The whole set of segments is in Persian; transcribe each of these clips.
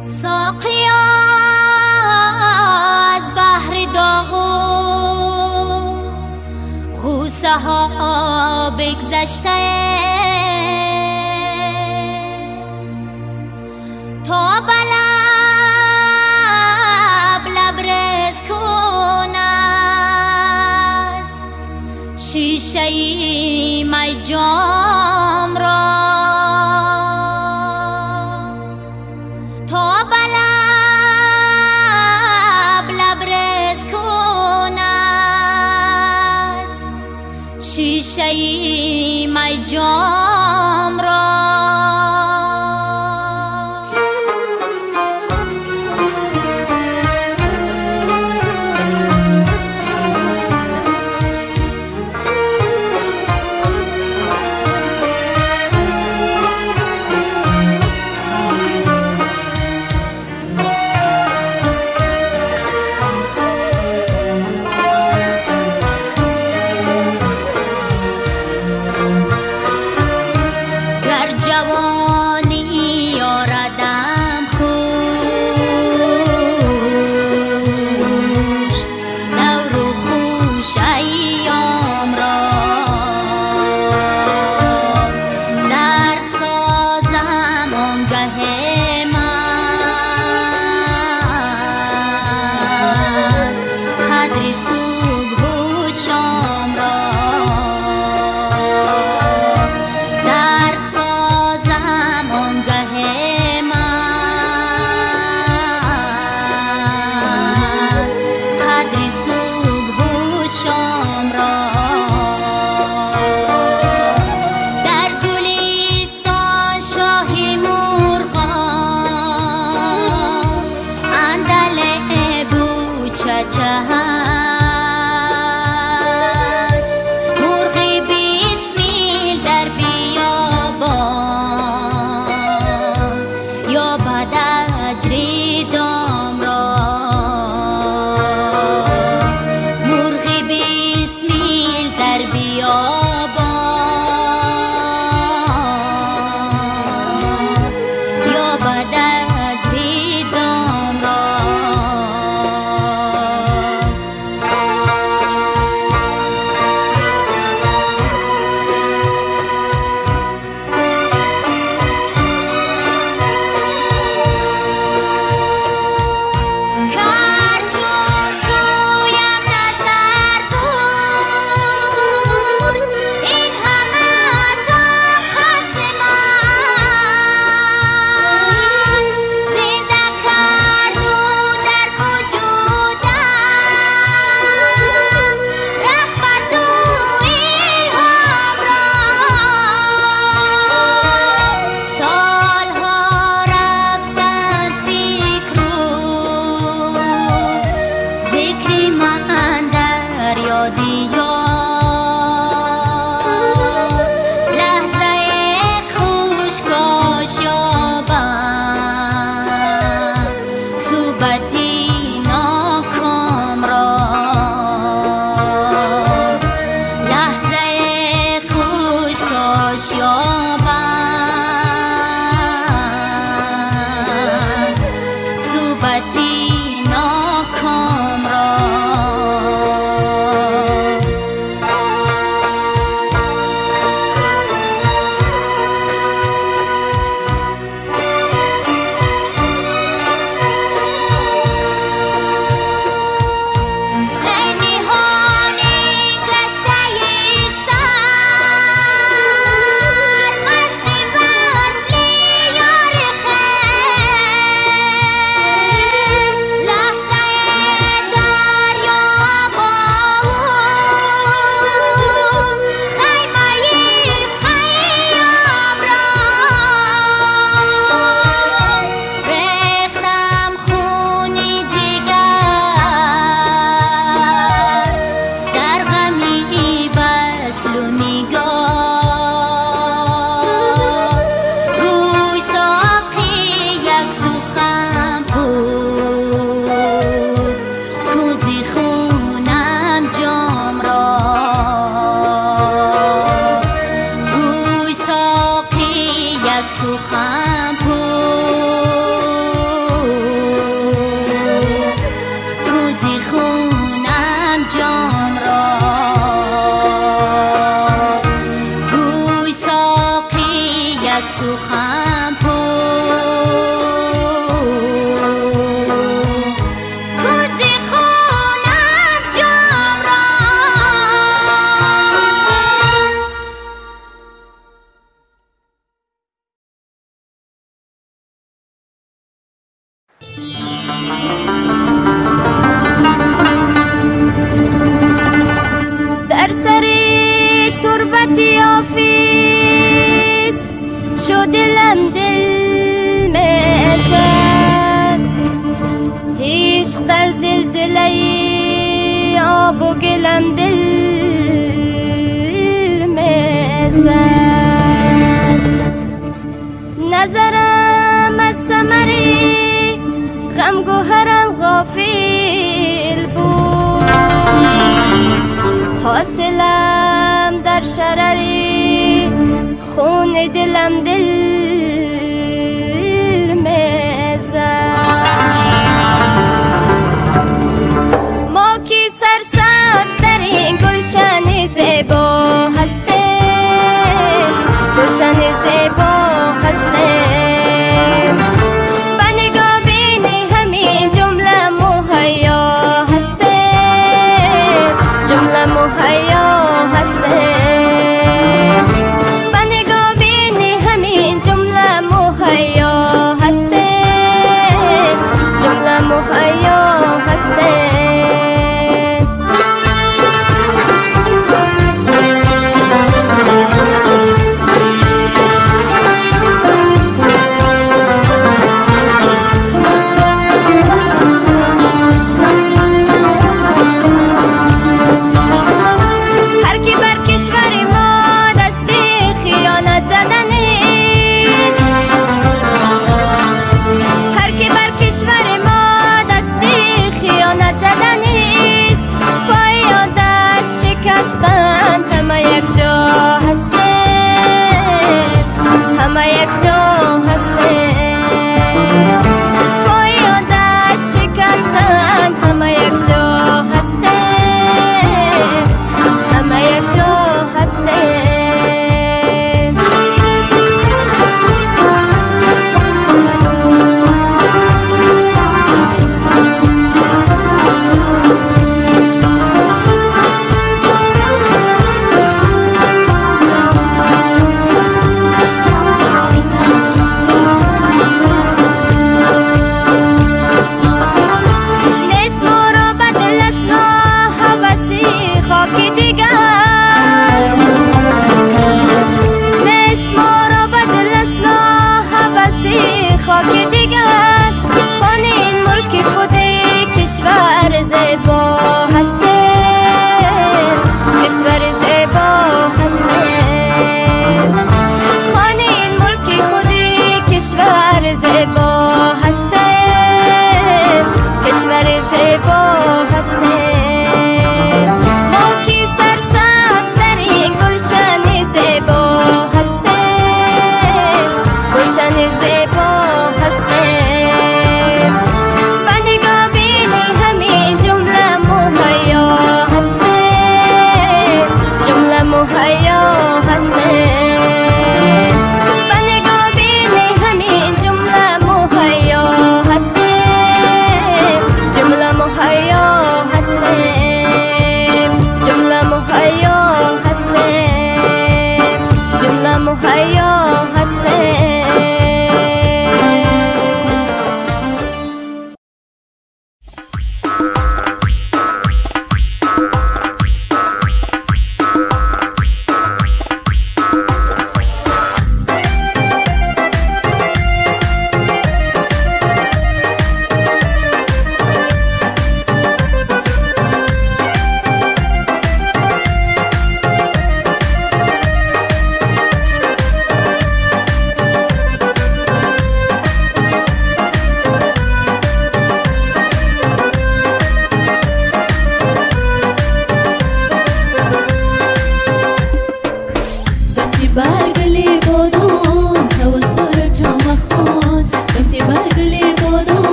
ساقیا از بحر داغو غوصه ها بگذشته تا لبرز کن است شیشه ای می جام را تا لبرز کن است شیشه ای می جام را جوانی آردم خوش دور و خوش ایام را درک سازم آنگه من قدر صبح و شام را مرغی بیسمیل در بیابان یا بد اجری دام را مرغی بیسمیل در بیابان یا بد اجری دام را در سری تربتی آفیز شد دلم دل میزد، عشق در زلزله آب و گلم دل میزد. نظرم از ثمری غم گوهرم غافل بود، حاصلم در شرری خون دلم دل میزد. ما کی سرسبز در این گلشن زیبا هستیم، گلشن زیبا هستیم. به نگاه بینی همین جمله مهیا هستیم، جمله مهیا هستیم. به نگاه بینی همین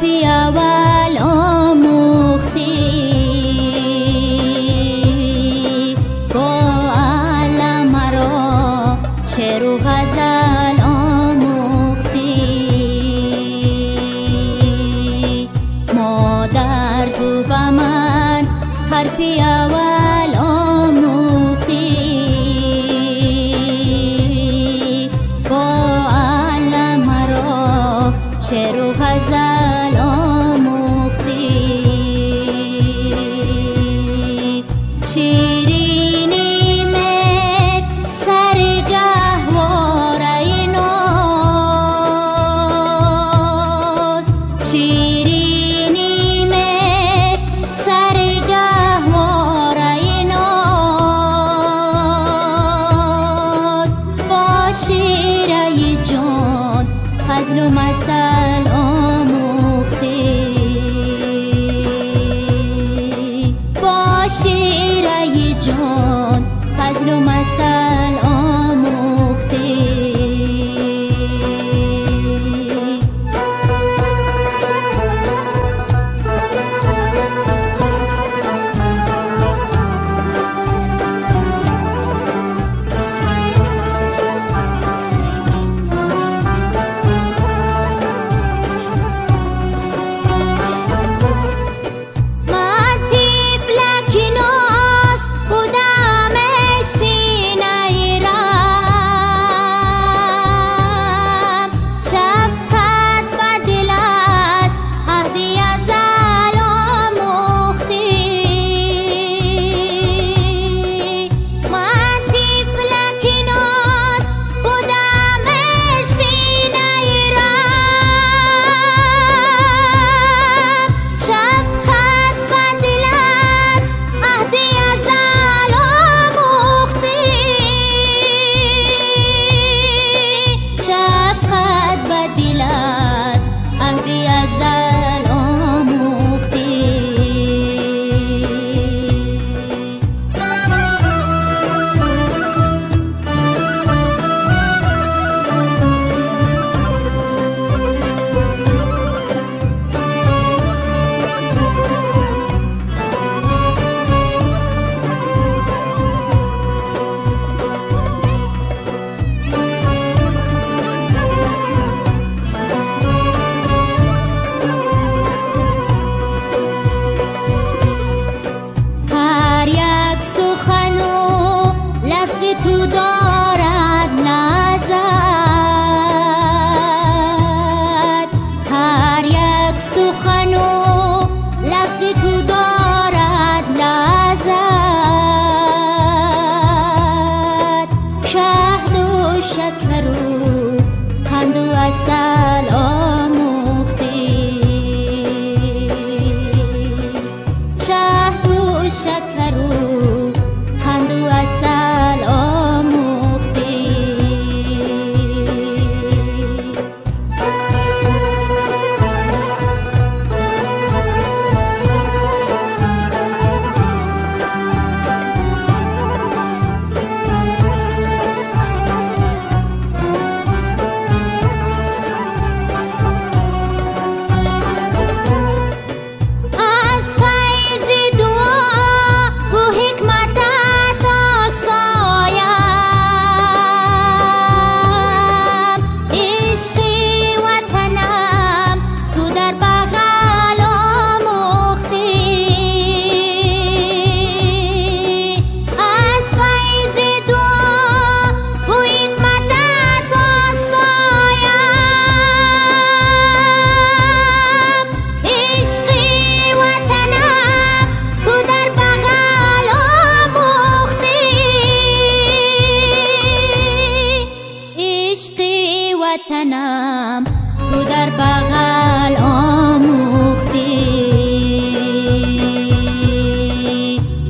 حرفی اول آموختی با علم مرا شعر و غزل آموختی مادر تو به من حرفی اول آموختی با علم مرا شعر و غزل آموختی شیرینی مر سرگهواره ناز شیرینی مر سرگهواره ناز با شیره جان فضل و مثل آموختی با شیره جان فضل و مثل آموختی تو دارد لذت هر یک سخن و لفظی تو دارد لذت شهد و شکر و قند و عسل آموختی شهد و شکر و قند و عسل وطنم تو در بغل آموختی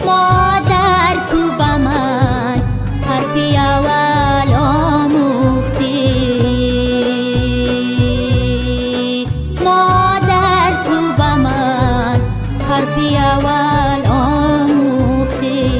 مادر تو به من حرفی اول آموختی مادر تو به من حرفی اول آموختی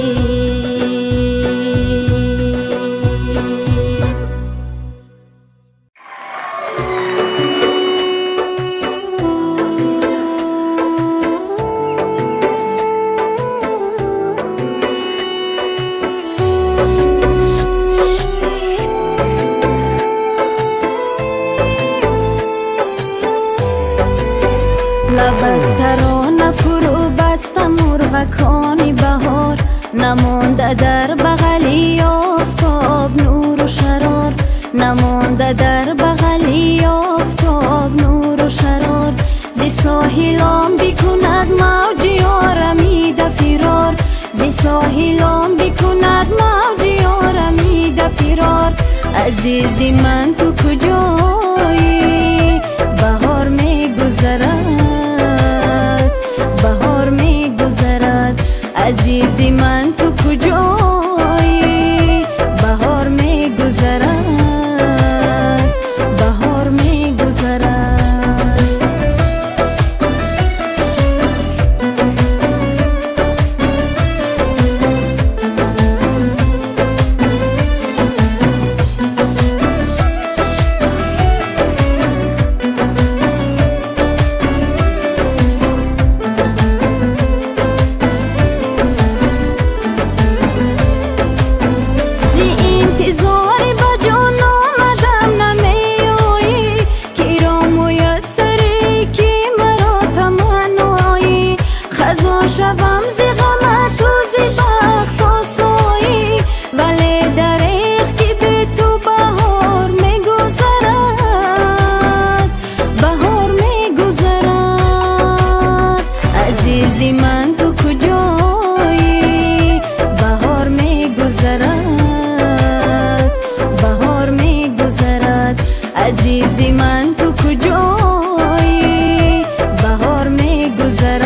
ترانه فرو بسته مرغکان بهار، نمانده در بغلی آفتاب نور و شرار، نمانده در بغلی آفتاب نور و شرار. زی ساحلام بکند موجی آرمیده فرار، زی ساحلام بکند موجی آرمیده فرار. عزیزی من تو کجایی؟ بهار میگذرد، بهار میگذرد. عزیزی من تو کجایی؟ بهار میگذرد، بهار میگذرد. شوم زی غمت و زی بخت آسایی، ولی دریغ که به تو بهار میگذرد، بهار میگذرد. عزیزی من تو کجایی؟ بهار میگذرد، بهار میگذرد. عزیزی من تو کجایی؟ بهار میگذرد.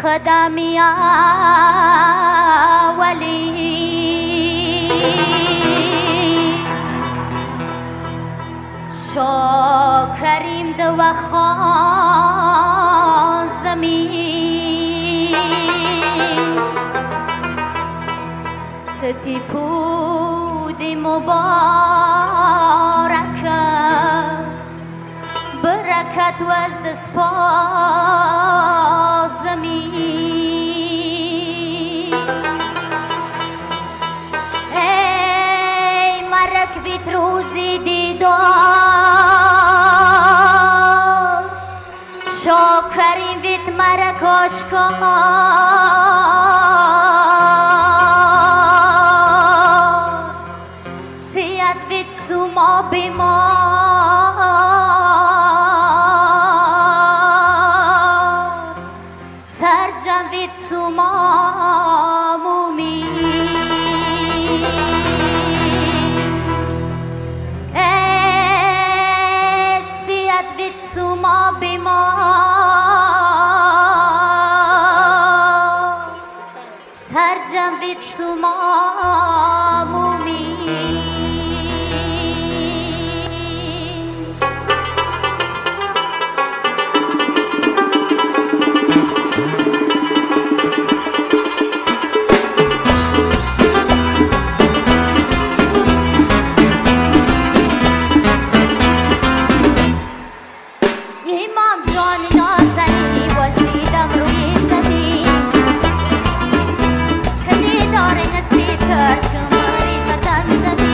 خدامیا ولی شو کریم دو خازمی ستی پودی مبارکه برکت وز دسپازمی ای مرک بیت روزی دیدار شاکرین بیت مرک آشکار سیاد بیت سوما بیمار سرجم بیت سوما مومی سیاد بیت سوما بیمار سرجم بیت سوما مومی امام جان نازنی وزیدم روی زمین کلی داره نصیب کرد که مری قدم زمین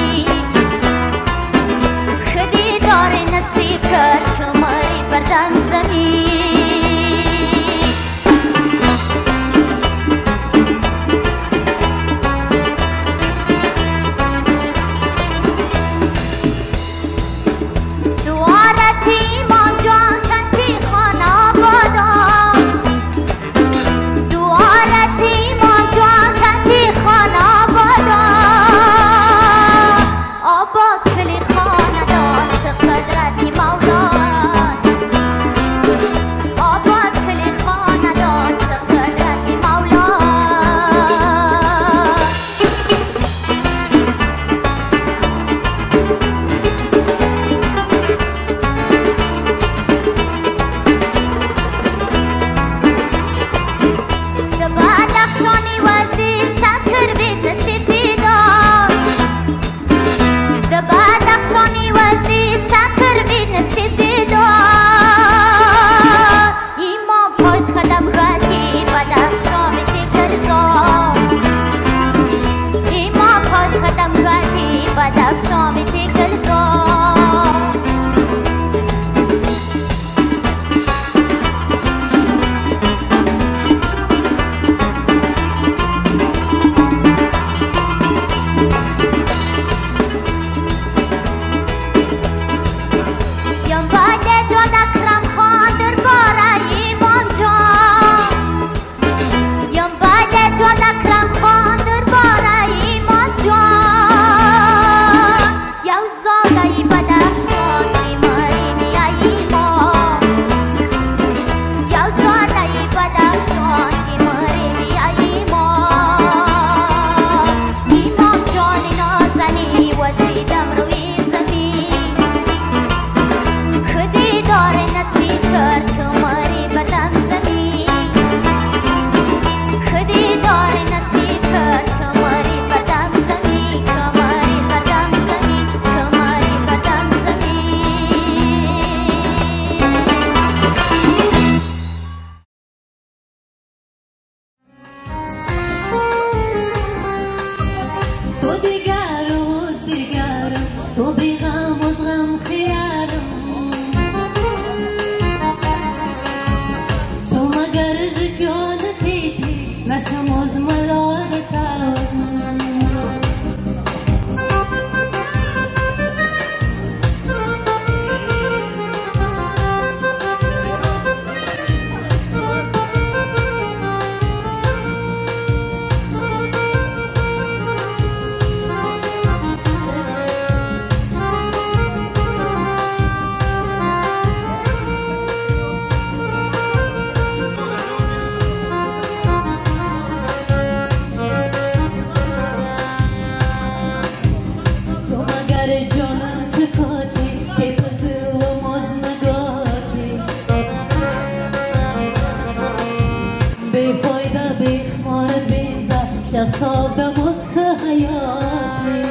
شخصاب دموز خیالی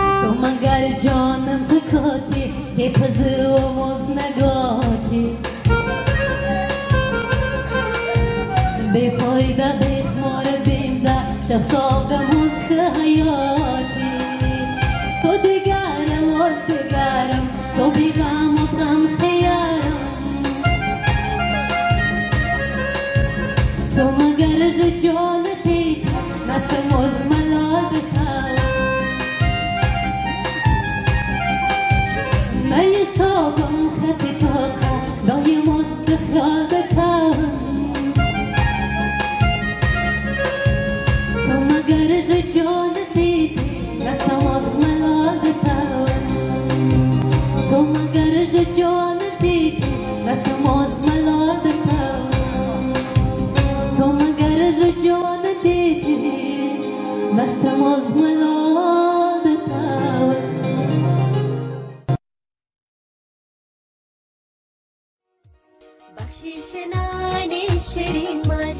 تو مگر جانم تکاتی که پزو و موز نگاتی بفایده بخمارت بیمزه شخصاب دموز خیالی تو دیگرم از دیگرم تو بیغم از غم خیارم تو مگر جو جانتی نستم از ملال دکاو نی صابم خطی تاقا دایم از دخیال دکاو تو مگر جو جانتی نستم از ملال دکاو تو مگر جو جانتی نستم از ملال دکاو تو مگر جو جانتی نستم از ملال دکاو بخشش نان شیرین من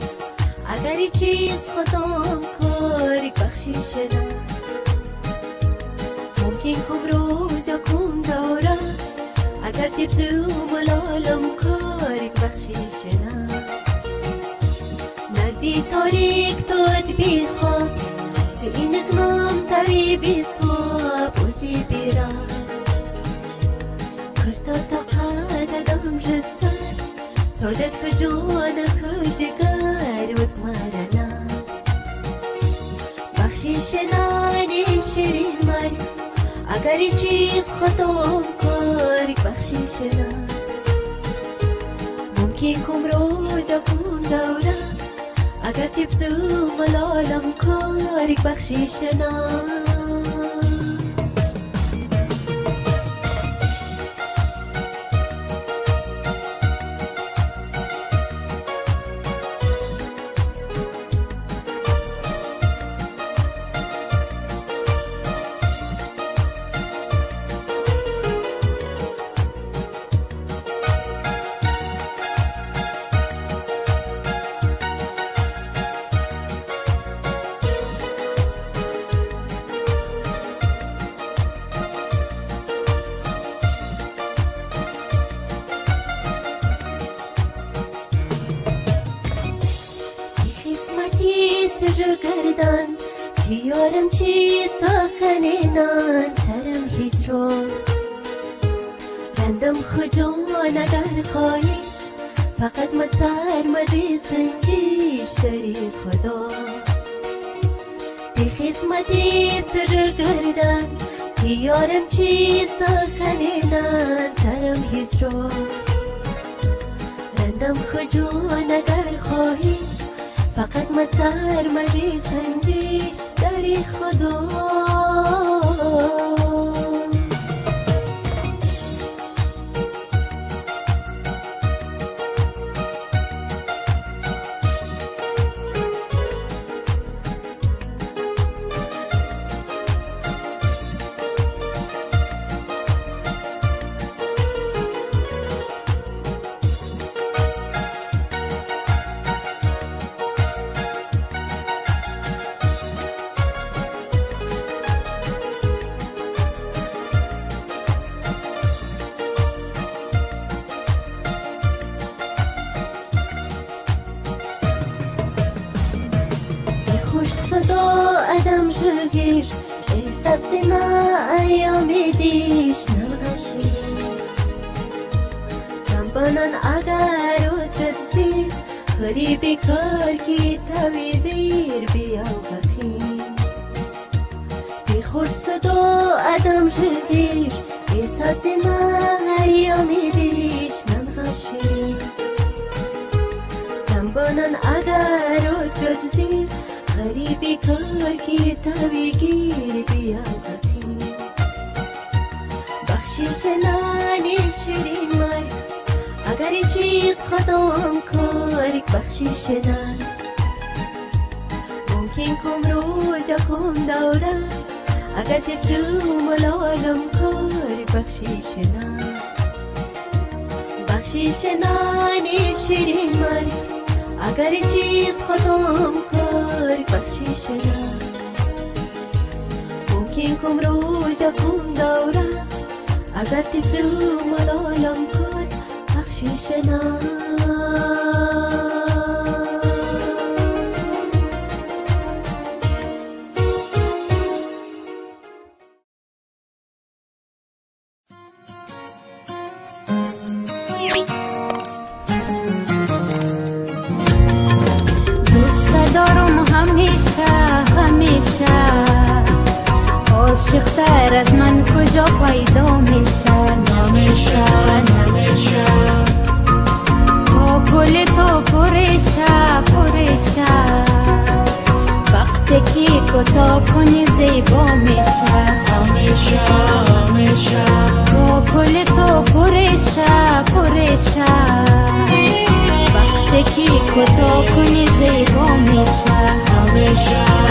اگر چیز خودم کاری بخشش نان ممکن کم روز یا کم دوره اگر تبزو ملالم کاری بخشش نان نردی تاریک تود بی خواب زینک نام تاوی بی سواب وزی بیران کرتا تقاد دم رسال تولد کجوان کجگار وکمارنا بخشش نان شیرین من اگر چیز خودم کاری بخشش نان ممکن کم روز یا کم دوره اگر تبزو ملالم کاری بخشش نان گردان یارم چی ساکنینان سرم هجران رندم خجان اگر خواهیش فقط مدار مدی سنجیش داری خدا دی خدمتی سر گردان یارم چی ساکنینان سرم هجران رندم خجان اگر خواهیش فقط مدار مدی سنجیش داری خدا صدا ادم شگیش ای سبزنا ایامی دیش نلغشی تنبانان اگر و تزیر غریبی کار کی تاوی دیر بیا بخیم بی خورد صدا ادم شگیش ای سبزنا ایامی دیش نلغشی تنبانان اگر و تزیر غریبی کار کی تاوی گیر بیا بخیم بخشش نانی شیرین من اگر چیز خودم کاری بخشش نان ممکن کم روز یا کم دوره اگر تبدو ملالم کاری بخشش نان بخشش نانی شیرین من اگر چیز خطام کاری بخشیشنا ممکن کم روز کم دوره اگر تبزو ملالم کار بخشیشنا عاشق‌تر از من کجا پیدا میشه نمیشه تا پل تو پرشه وقتی که کوتاه کنی زیبا میشه همیشه تا پل تو پرشه وقتی که کوتاه کنی زیبا میشه همیشه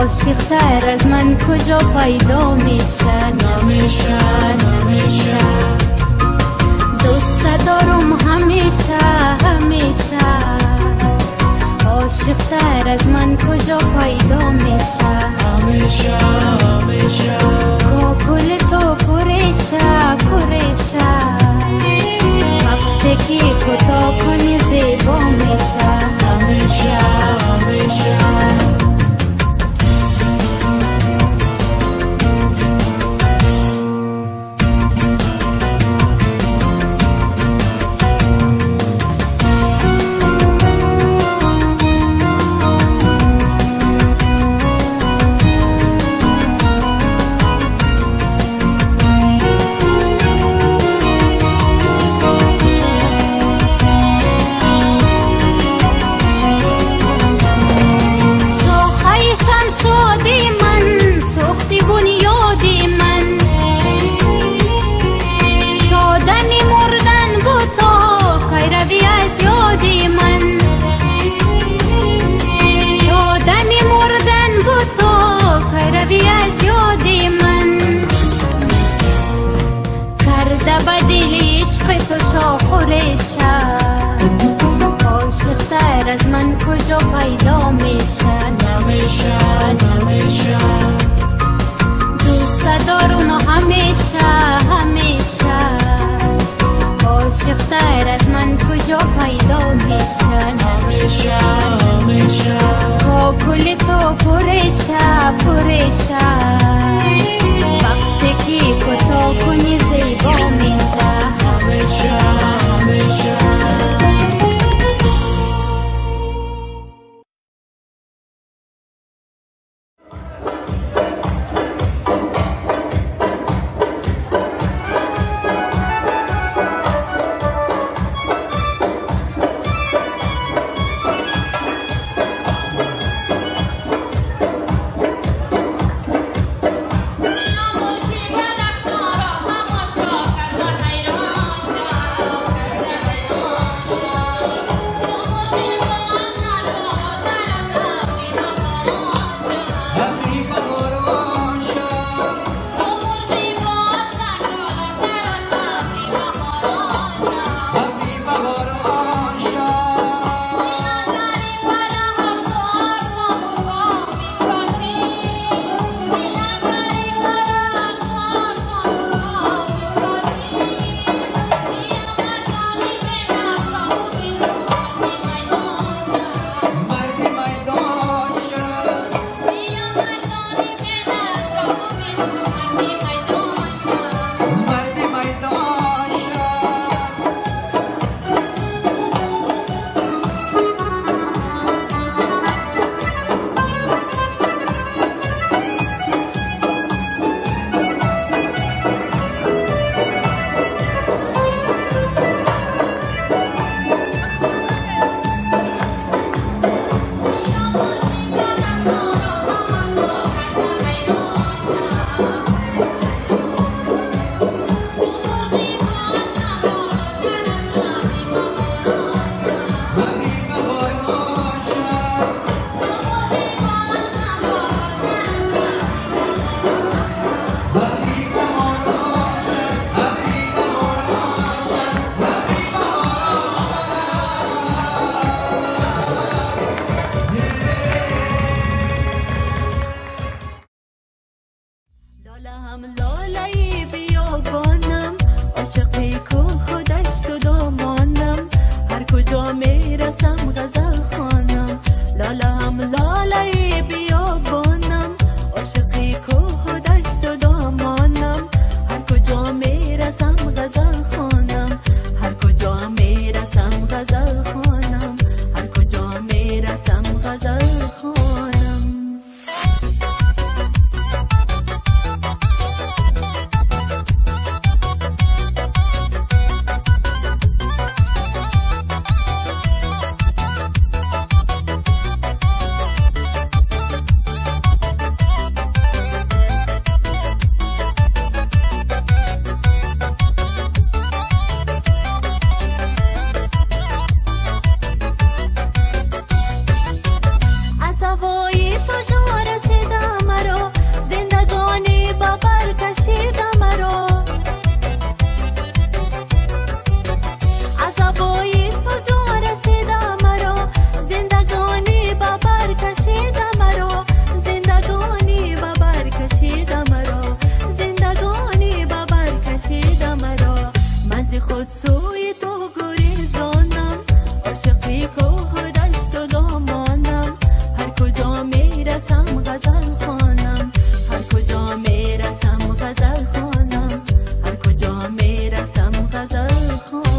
عاشق‌تر از من کجا پیدا میشه نمیشه دوست دارم همیشه عاشق‌تر از من کجا پیدا میشه همیشه کل تو پرشه وقتی که کوتاه کنی زیبا میشه همیشه عاشق‌تر از من کجا پیدا میشه نمیشه دوست دارم همیشه عاشق‌تر از من کجا پیدا میشه نمیشه کل تو پرشه وقتی که کوتاه کنی زیبا میشه همیشه کجا میرسم غزل خوانم، لاله هم لاله بیابانم، عاشقی کوه و دشت و دامانم. هر کجا میرسم غزل خوانم، هر کجا میرسم غزل خوانم، هر کجا میرسم غزل خوانم. خود سوی تو گریزانم، عاشقی کوه و دشت و دامانم. هر کجا میرسم غزل خوانم، هر کجا میرسم غزل خوانم، هر کجا میرسم غزل خوانم.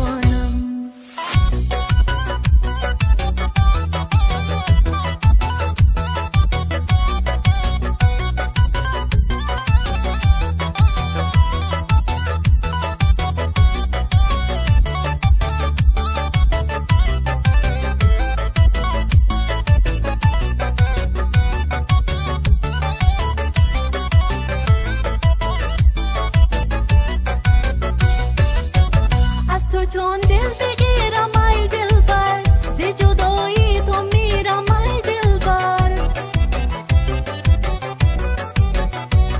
چون دل بگیرم ای دلبر، ز جدایی تو میرم ای دلبر.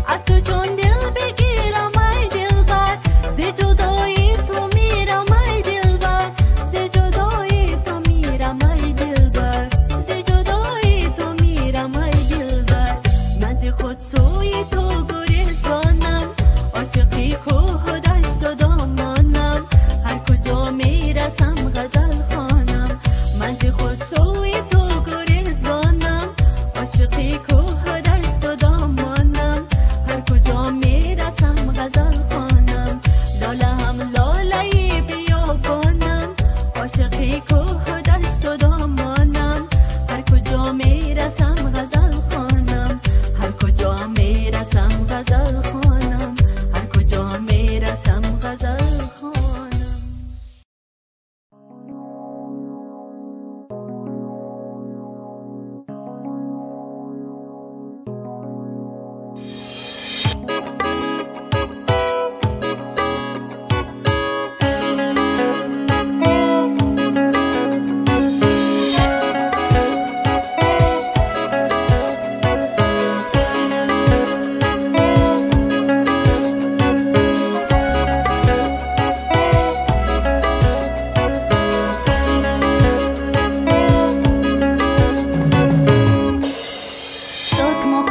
از تو چون دل بگیرم ای دلبر، ز جدایی تو میرم ای دلبر، ز جدایی تو میرم ای دلبر، ز جدایی تو میرم ای دلبر. من ز خود سوی تو گریزانم، عاشقی کوه و دشت و دامانم. هر کجا میرسم غزل خوانم، من ز خود سوی تو گریزانم، عاشقی کوه و دشت و دامانم. هر کجا میرسم غزل خوانم، لاله هم لاله بیابانم، عاشقی کوه و دشت و دامانم. هر کجا میرسم غزل خوانم، هر کجا میرسم غزل خوانم، هر کجا میرسم غزل خوانم.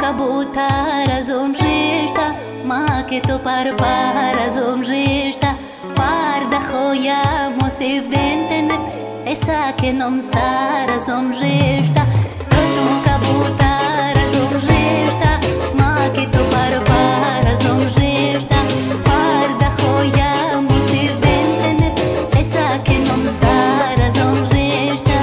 Кабутар азом жишта, маки то пар азом жишта, пар да хоя мосив дентене, эса ке ном сар азом жишта, тотмо кабутар азом жишта, маки то пар азом жишта, пар да хоя мосив дентене, эса ке ном сар азом жишта.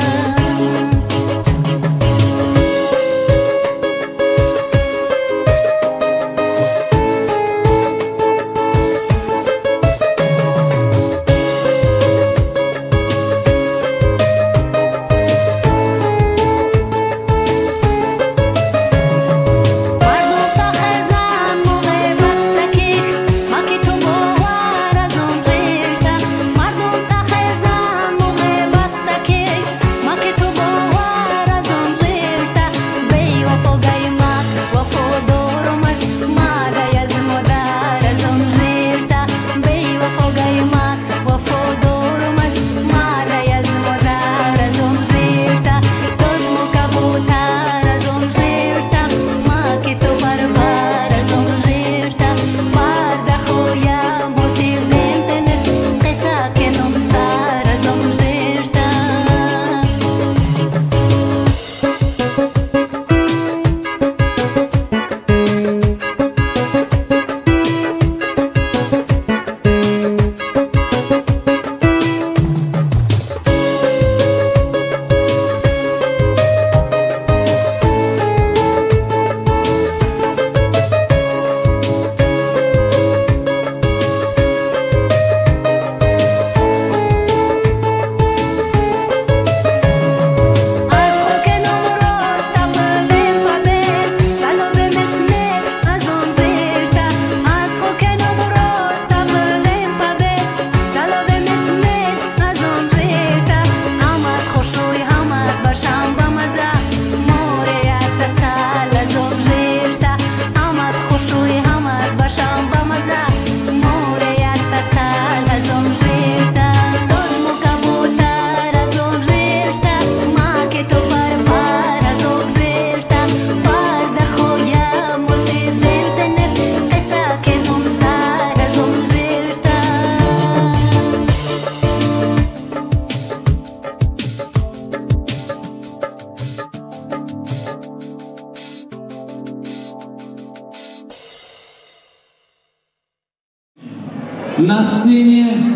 На сцене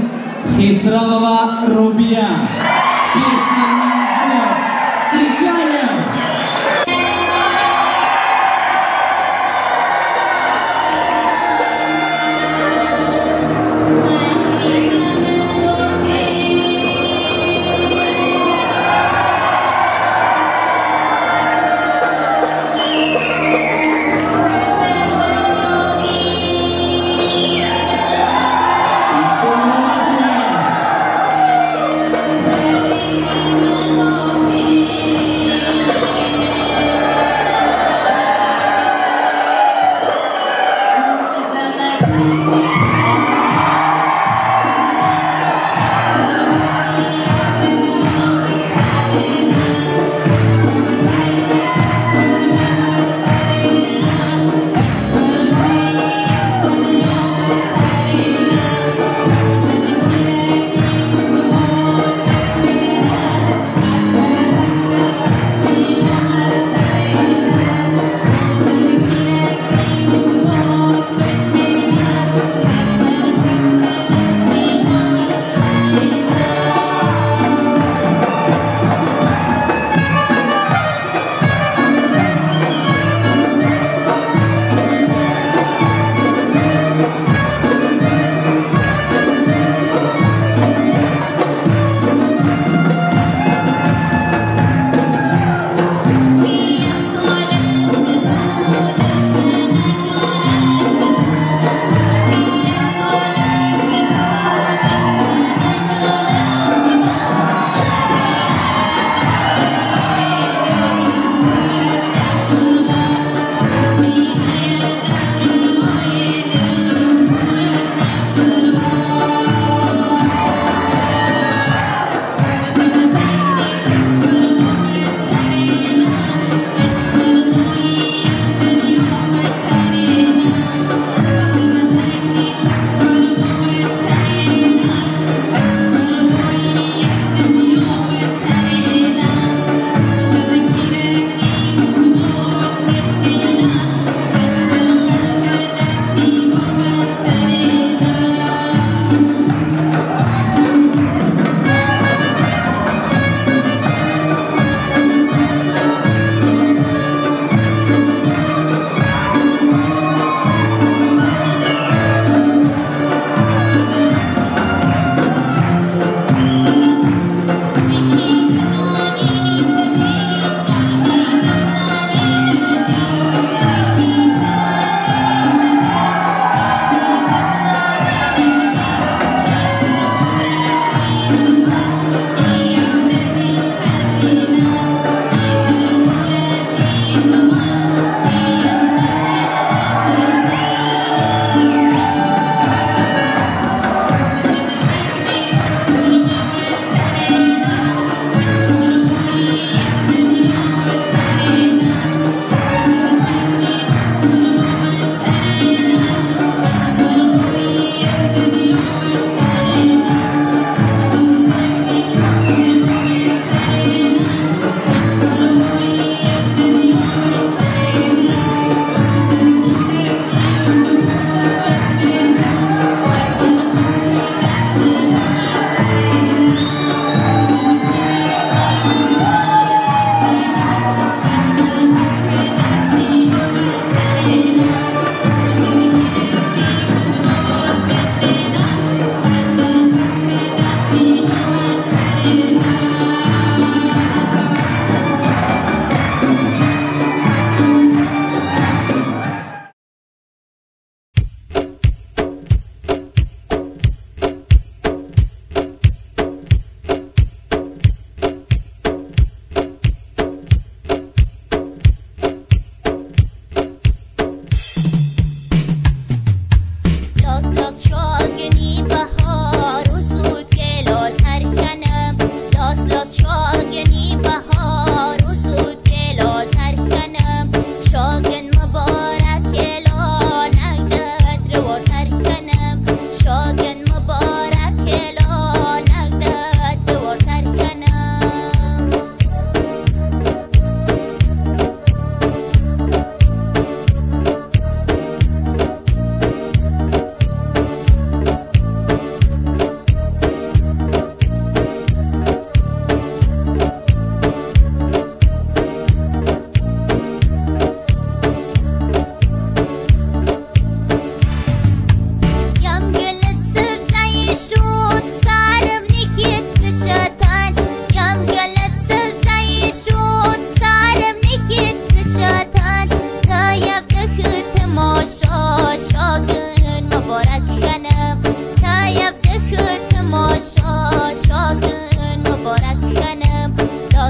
Хисрамова Рубия. Песня «Ночной». Встречаем! Thank you.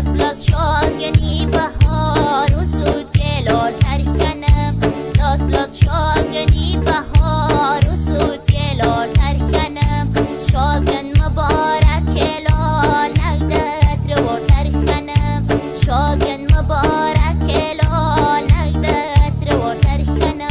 لاس شاگنی بهار و سود گلال ترکنم لاس شاگنی بهار و سود گلال ترکنم شاگن مبارک لال نگدت رو ترکنم شاگن مبارک لال نگدت رو ترکنم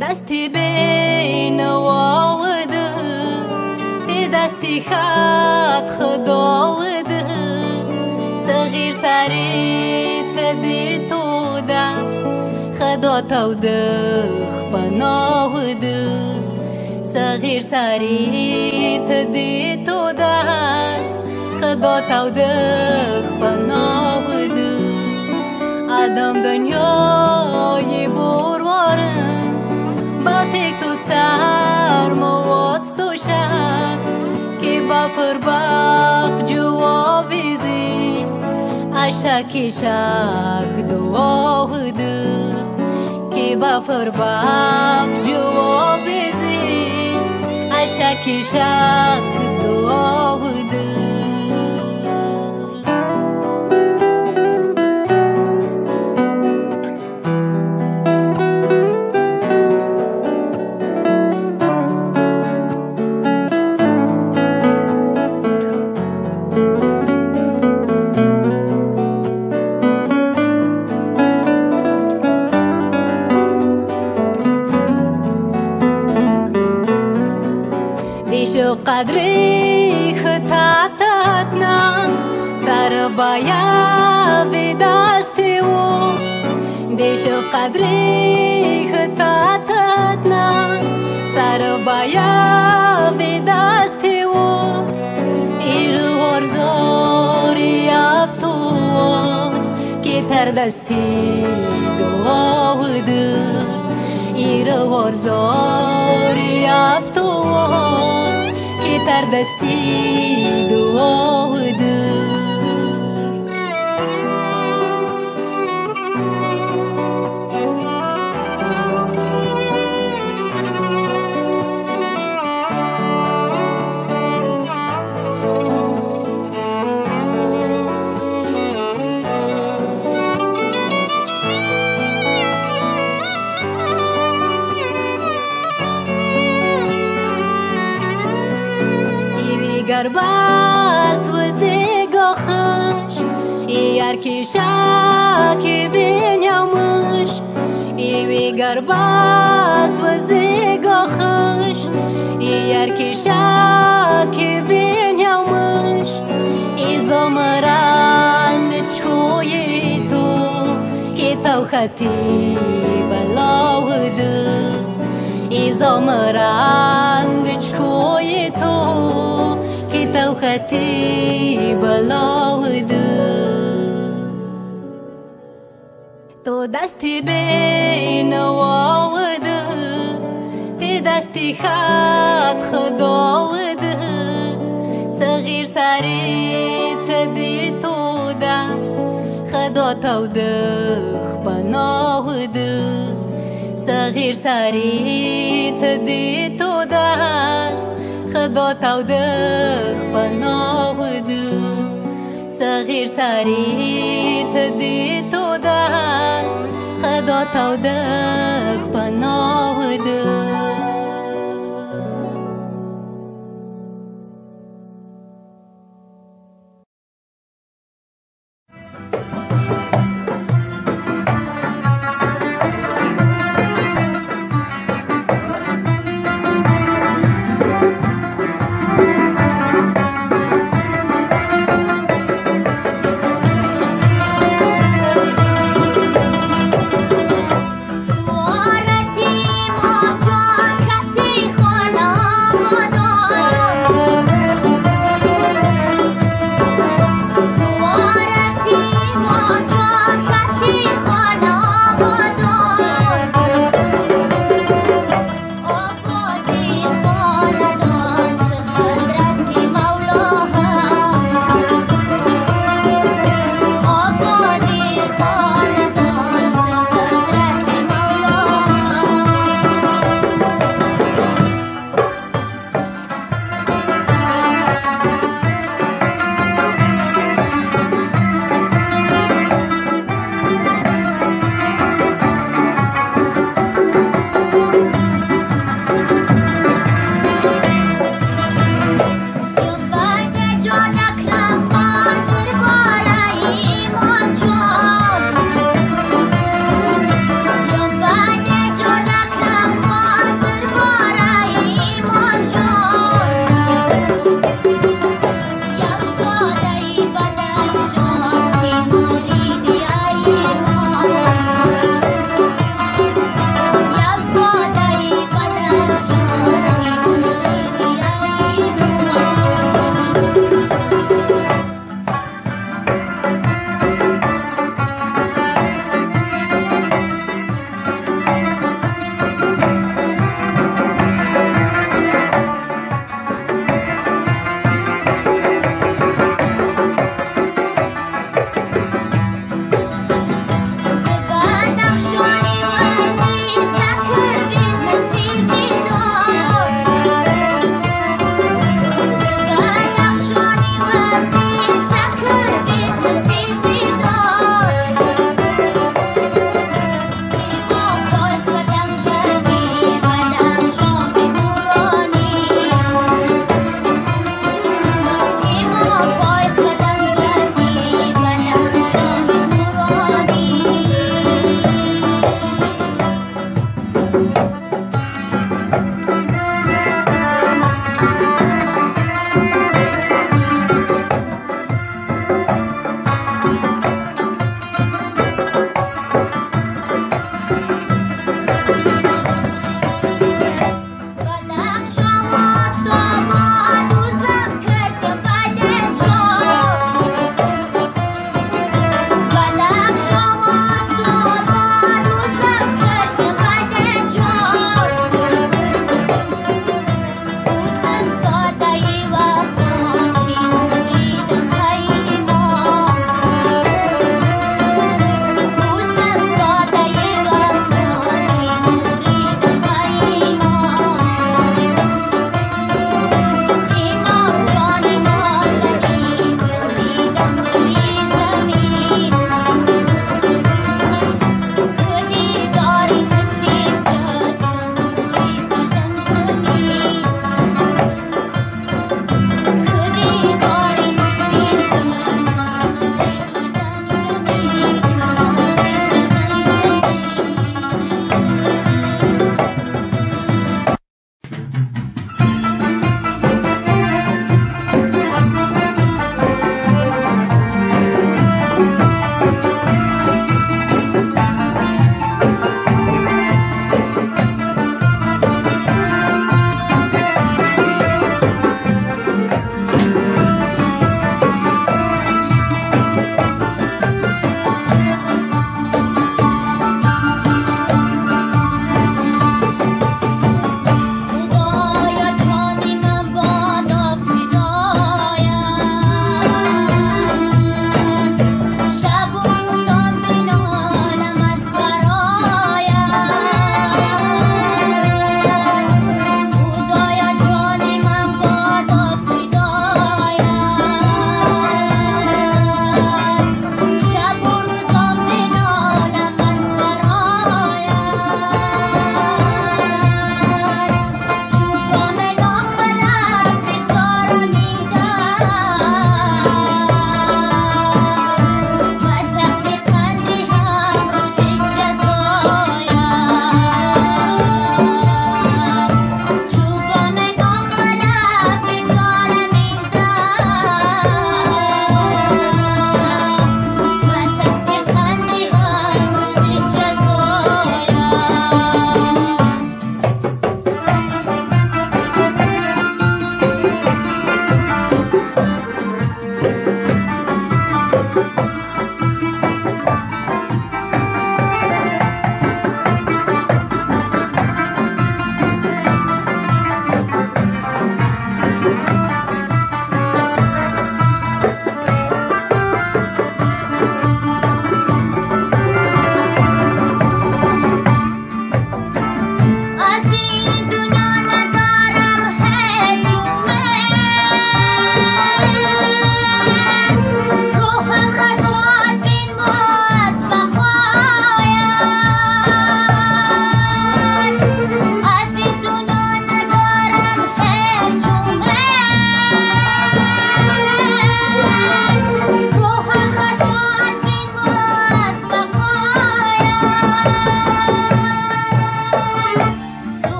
دستی بین واوده تی دستی خط خداوده صغیر سری تدی تو دست خدا تودخ بناوده صغیر سری تدی تو دست خدا تودخ بناوده آدم دنیای بروارن با فکر تو تر مواد تو شد که با فرباف جوابیزی اشکی شک دوابده که با فرباف جوابیزی اشکی شک دوابده قدری خطاتنا تر بایا به دستی و دیشو قدری خطاتنا تر بایا به دستی و ایرو ورزاری افتوز که تر دستی دوده ایرو ورزاری افتوز تر دستی دوده گرباس و زیگاخش یار کشا که بینیامش ایوی گرباس و زیگاخش یار کشا که بینیامش ایزو مران چکوی تو که تو خطی بلاوده ایزو مران چکوی تو تو خطی بلاوده تو دستی بین واوده تی دستی خط خداوده صغیر سری تدی تو دست خدا تودخ بناوده صغیر سری تدی تو دست خدا تودخ بناوده صغیر سری تدی تو دست خدا تودخ بناوده وارتی ما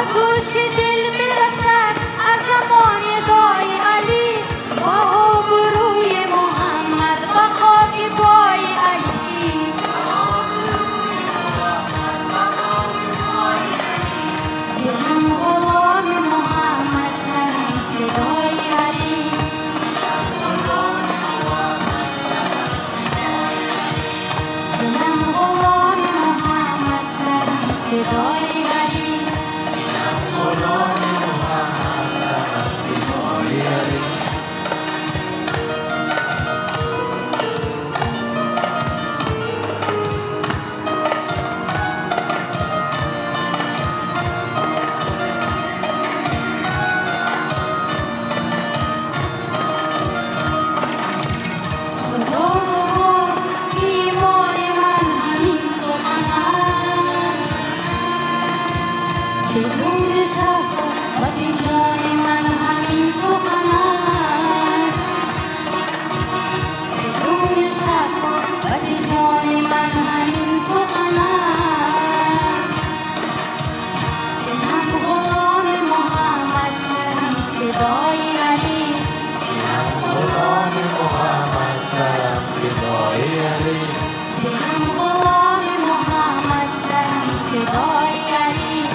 گوش دل برسد از زمان دای علی با آبروی محمد با خاک پای علی دلم غلام محمد سرم فدای علی دلم غلام محمد سرم فدای علی بدون شک و جان من همین سخن است بدون شک و جان من همین سخن است دلم غلام محمد سرم فدای علی دلم غلام محمد سرم فدای علی دلم غلام محمد سرم فدای علی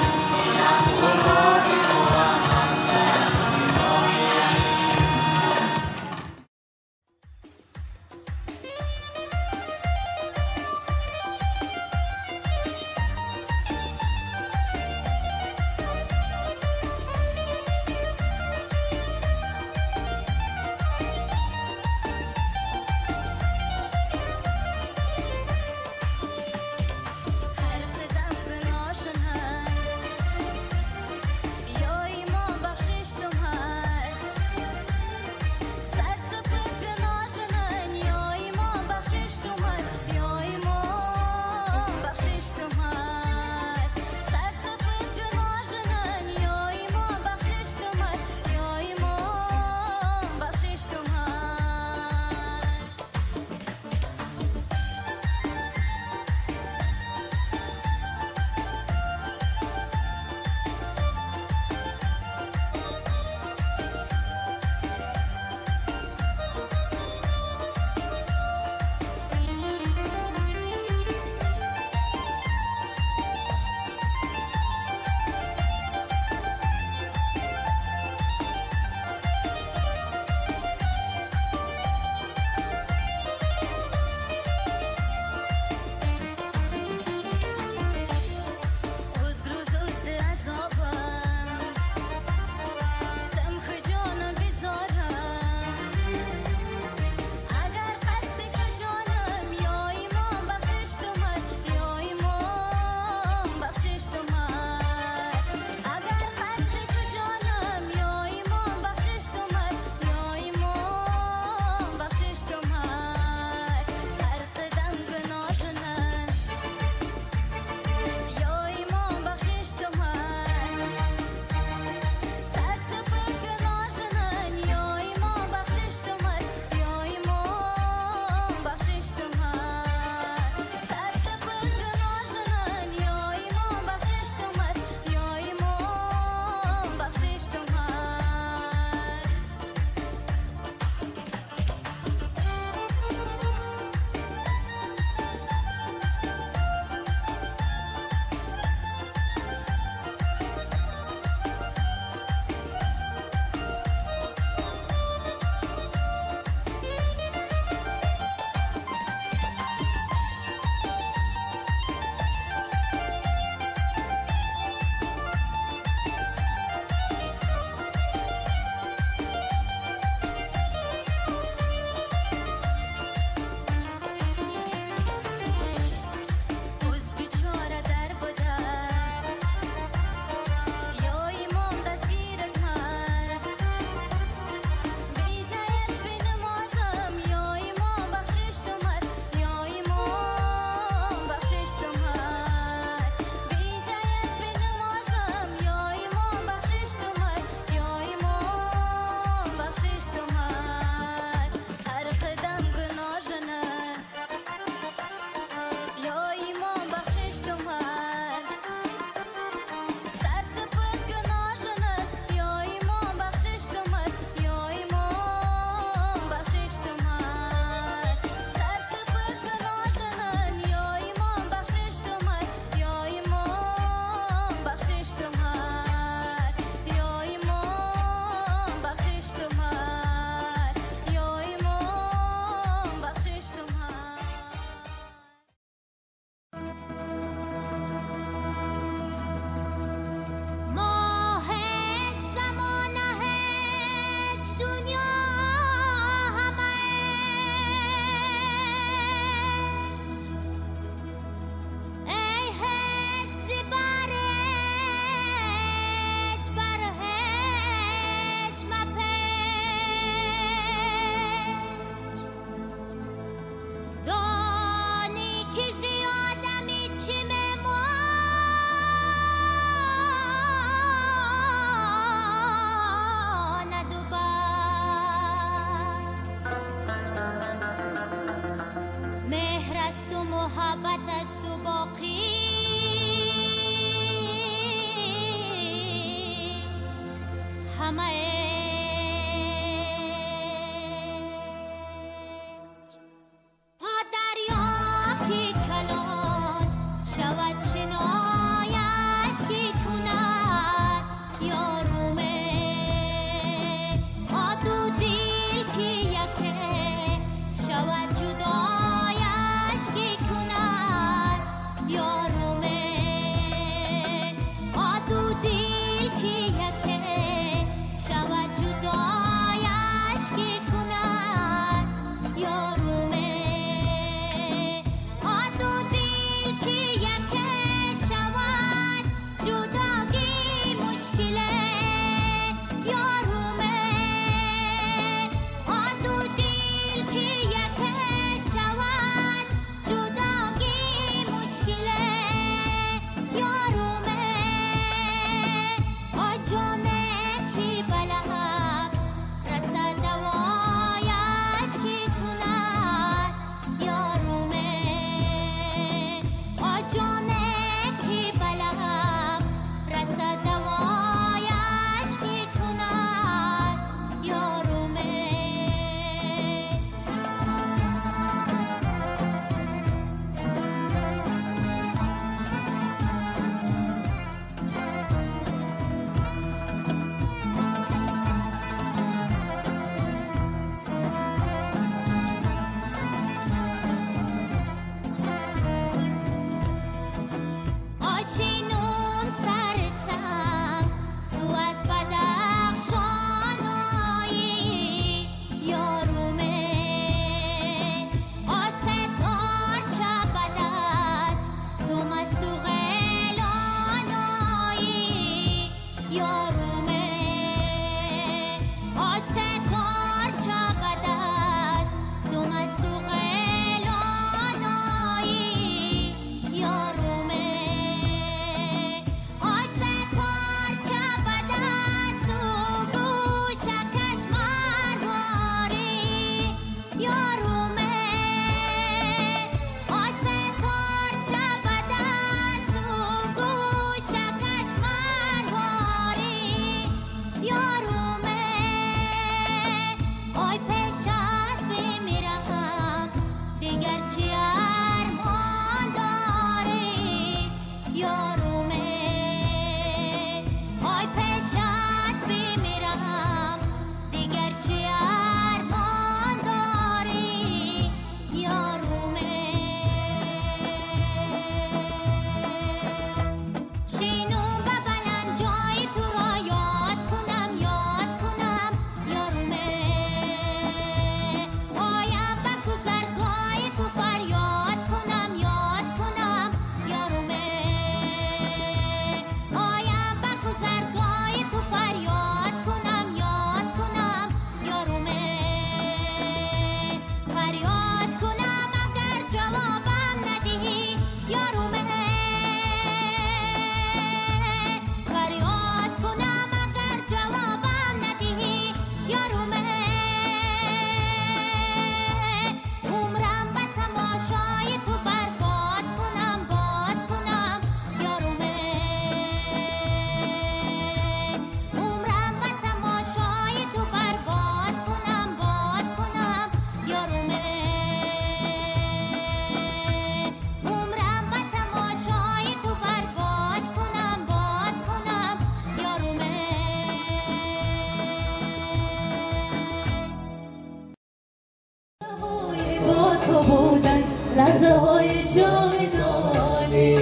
لحظه های جاودانی،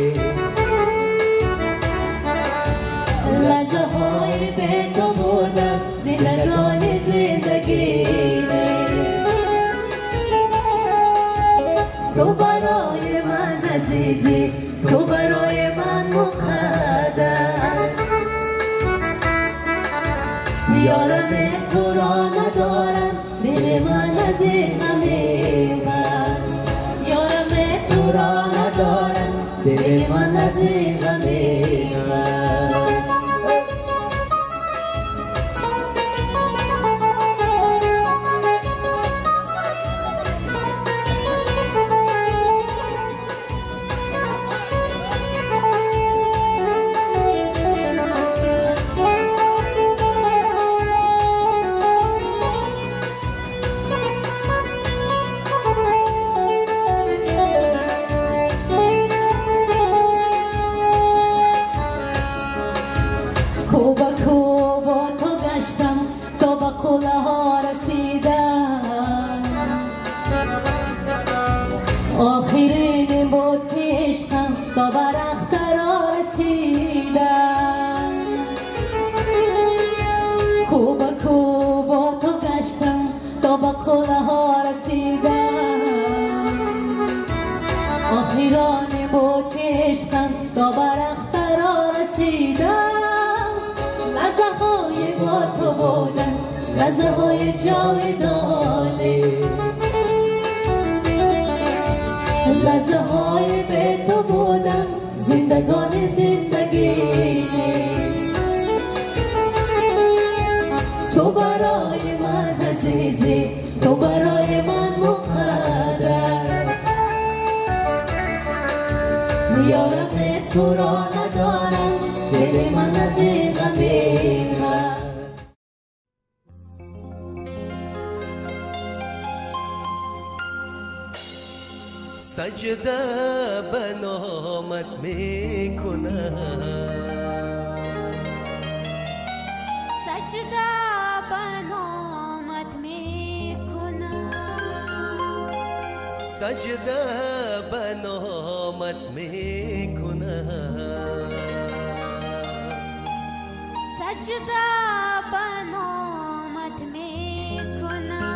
لحظه های به تو بودم، زندگانی زندگی تو برای من عزیزی، تو برای من مقدس، یارم تو را ندارم، دل من از این غمیم است، یارم تو را ندارم، دل من از این غمیم است. کوبا کوبا تو گشتم تا به قله ها رسیدم آخرین بود که عشقم تا به رخترا رسیدم کوبا کوبا تو گشتم تا به قله ها رسیدم آخرین بود که عشقم تا به رخترا رسیدم لحظه های با تو بودن لحظه های جاودانه لحظه های به تو بودم زندگان زندگی تو برای من عزیزی تو برای من مقدر یارم تو را ندارم دل من از غمی سجده به نامت میکنم سجده به نامت میکنم سجده به نامت میکنم سجده به نامت میکنم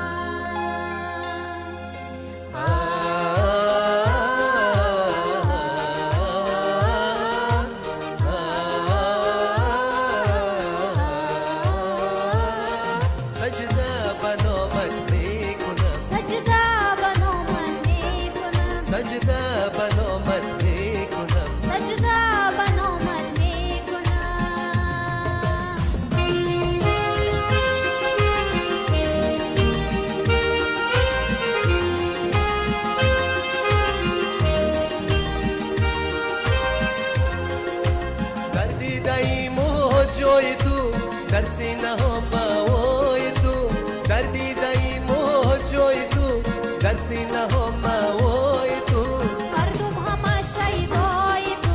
در سینه ها موای تو در دیده ای موجای تو در سینه ها موای تو مردم همه شیدای تو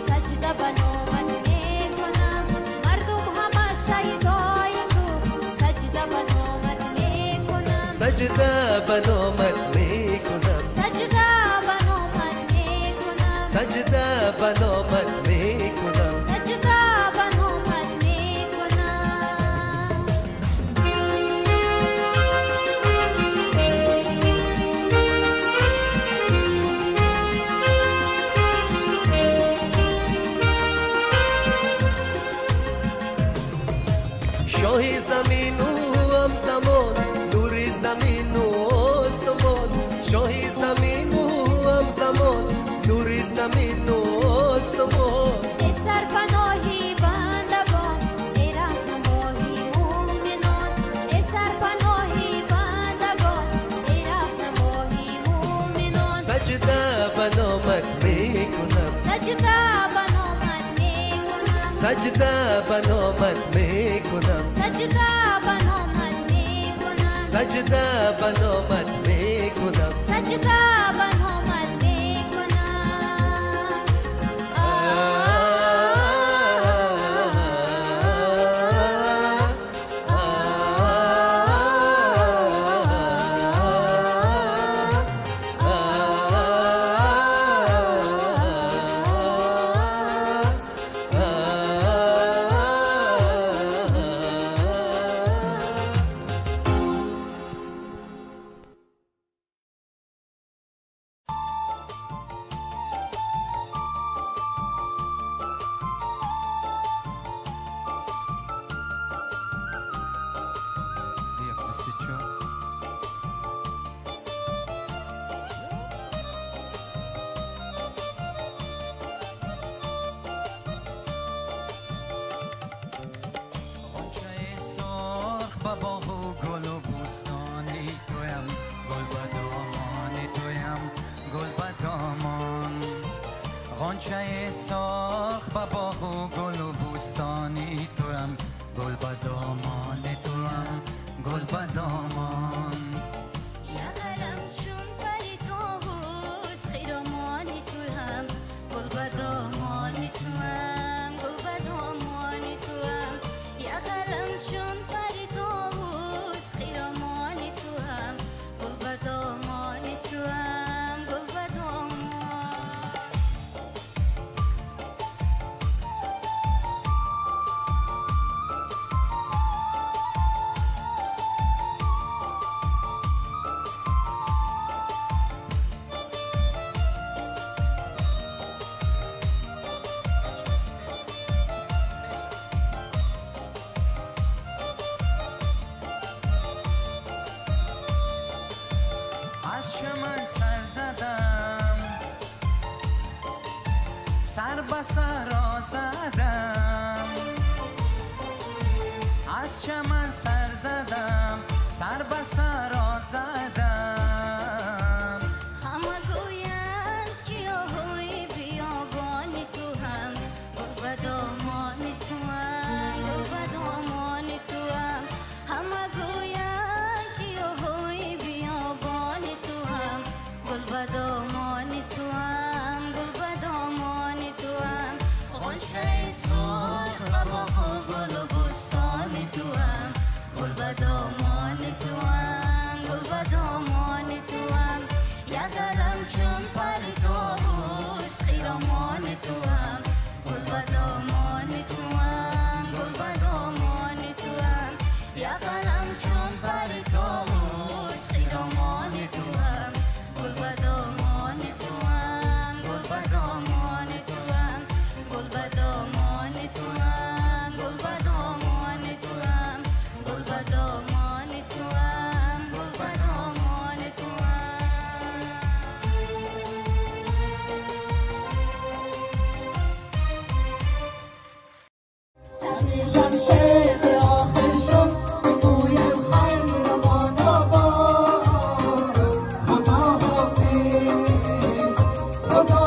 سجده به نامت میکنم مردم همه شیدای تو سجده به نامت میکنم سجده به نامت میکنم سجده به نامت میکنم سجده به نامت میکنم سجده به نامت شاهی زمین و هم زمان نوری زمین و آسمان شاهی زمین و هم زمان نوری زمین و آسمان ای سرپناهی بندگان ای رهنمایی مومنان ای سرپناهی بندگان ای رهنمایی مومنان سجده به نامت میکنم سجده به نامت میکنم سجده به نامت میکنم سجده به نامت میکنم سجده به نامت میکنم سجده به نامت غنچه ساخ با باغ و گل و بوستانی تو هم گل با دامان تو هم گل با دامان یا قلم چون پری طاووس خیرامانی تو هم گل با دامان تو هم گل با دامان تو هم سر به سرا زدم از چمن سر زدم سر به سرا زدم همه گویند که آهوی بیابان تو هم گل به دامان تو هم گل به دامان تو هم همه گویند که آهوی بیابان تو هم گل به دامان تو هم گل به دامان تو هم غنچه سرخ و باغ و گل و بستان تو هم گل به دامان تو هم گل به دامان تو هم یادم چون پری طاووس خیرامان تو هم گل به دامان تو هم گل به دامان تو هم یادم چون پری طاووس خیرامان تو هم گل به دامان تو هم گل به دامان تو هم گل به دامان تو هم گل به دامان تو هم گل به دامان تو هم گل به دامان تو شمشیر آخر شد بگویم خیر باد آباد خدا حافظ خدا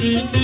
Thank you.